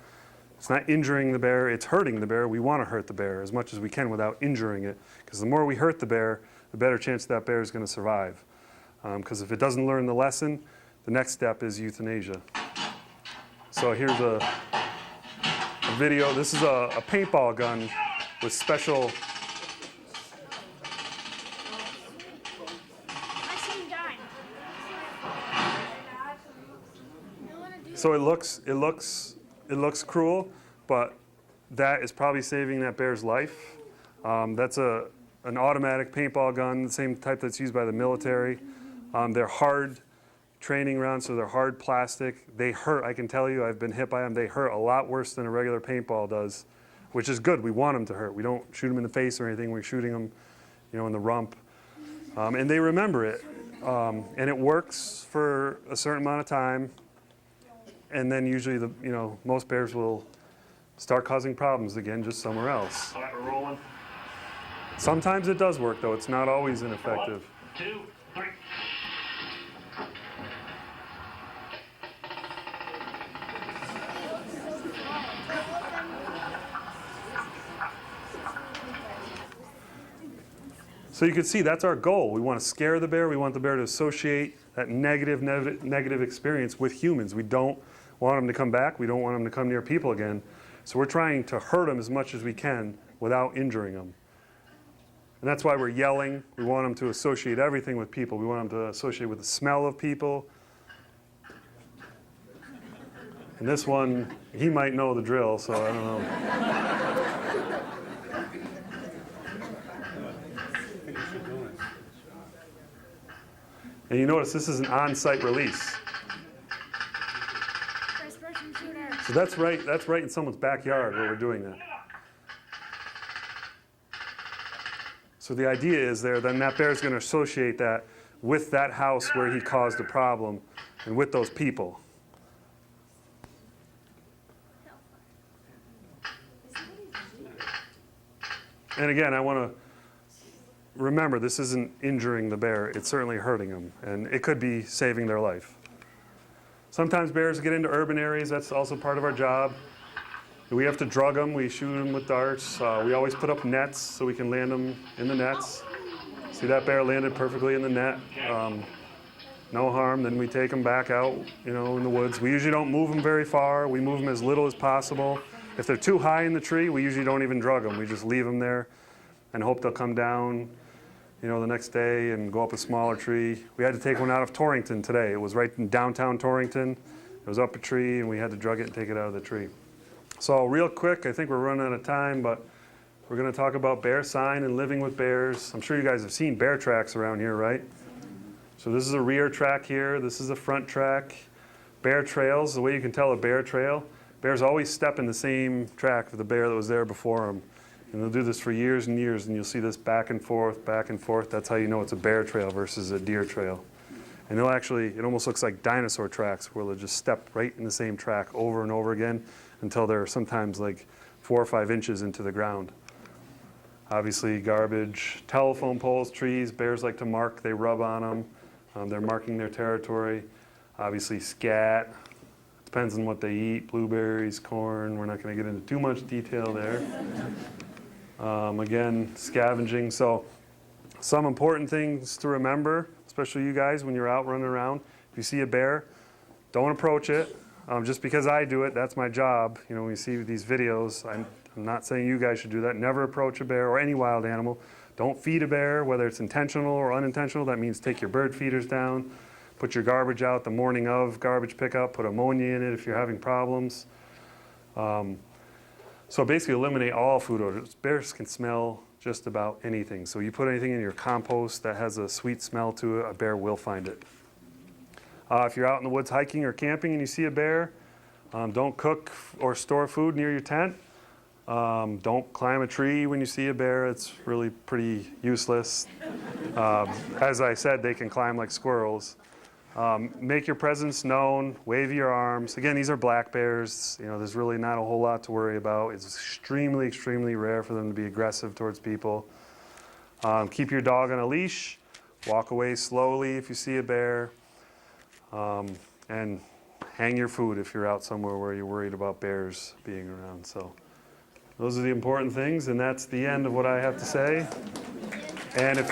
Speaker 2: injuring the bear, it's hurting the bear. We want to hurt the bear as much as we can without injuring it. Because the more we hurt the bear, the better chance that bear is going to survive. Because if it doesn't learn the lesson, the next step is euthanasia. So here's a video. This is a paintball gun with special... So it looks cruel, but that is probably saving that bear's life. That's an automatic paintball gun, the same type that's used by the military. They're hard training rounds, so they're hard plastic. They hurt, I can tell you, I've been hit by them. They hurt a lot worse than a regular paintball does, which is good. We want them to hurt. We don't shoot them in the face or anything. We're shooting them, in the rump. And they remember it. And it works for a certain amount of time. And then usually most bears will start causing problems again just somewhere else.
Speaker 8: All right, we're rolling.
Speaker 2: Sometimes it does work though. It's not always ineffective.
Speaker 8: 1, 2, 3.
Speaker 2: So you can see that's our goal. We want to scare the bear. We want the bear to associate that negative experience with humans. We don't want them to come back. We don't want them to come near people again. So we're trying to hurt them as much as we can without injuring them. And that's why we're yelling. We want them to associate everything with people. We want them to associate with the smell of people. And this one, he might know the drill, so I don't know. And you notice this is an on-site release.
Speaker 5: First-person shooter.
Speaker 2: So that's right in someone's backyard where we're doing that. So the idea is then that bear is going to associate that with that house where he caused a problem and with those people. And again, I want to remember, this isn't injuring the bear. It's certainly hurting them, and it could be saving their life. Sometimes bears get into urban areas. That's also part of our job. We have to drug them. We shoot them with darts. We always put up nets so we can land them in the nets. See, that bear landed perfectly in the net. No harm. Then we take them back out, in the woods. We usually don't move them very far. We move them as little as possible. If they're too high in the tree, we usually don't even drug them. We just leave them there and hope they'll come down, the next day and go up a smaller tree. We had to take one out of Torrington today. It was right in downtown Torrington. It was up a tree, and we had to drug it and take it out of the tree. So real quick, I think we're running out of time, but we're going to talk about bear sign and living with bears. I'm sure you guys have seen bear tracks around here, right? So this is a rear track here. This is a front track. Bear trails, the way you can tell a bear trail, bears always step in the same track for the bear that was there before them. And they'll do this for years and years, and you'll see this back and forth, back and forth. That's how you know it's a bear trail versus a deer trail. And they'll it almost looks like dinosaur tracks where they'll just step right in the same track over and over again until they're sometimes like 4 or 5 inches into the ground. Obviously, garbage, telephone poles, trees, bears like to mark, they rub on them. They're marking their territory. Obviously, scat, depends on what they eat, blueberries, corn. We're not going to get into too much detail there. Again, scavenging. So some important things to remember, especially you guys when you're out running around. If you see a bear, don't approach it. Just because I do it, that's my job. You know, when you see these videos, I'm not saying you guys should do that. Never approach a bear or any wild animal. Don't feed a bear, whether it's intentional or unintentional. That means take your bird feeders down. Put your garbage out the morning of garbage pickup. Put ammonia in it if you're having problems. So basically eliminate all food odors. Bears can smell just about anything. So you put anything in your compost that has a sweet smell to it, a bear will find it. If you're out in the woods hiking or camping and you see a bear, don't cook or store food near your tent. Don't climb a tree when you see a bear. It's really pretty useless. As I said, they can climb like squirrels. Make your presence known, wave your arms. Again, these are black bears. You know, there's really not a whole lot to worry about. It's extremely, extremely rare for them to be aggressive towards people. Keep your dog on a leash. Walk away slowly if you see a bear. And hang your food if you're out somewhere where you're worried about bears being around. So those are the important things, and that's the end of what I have to say. And if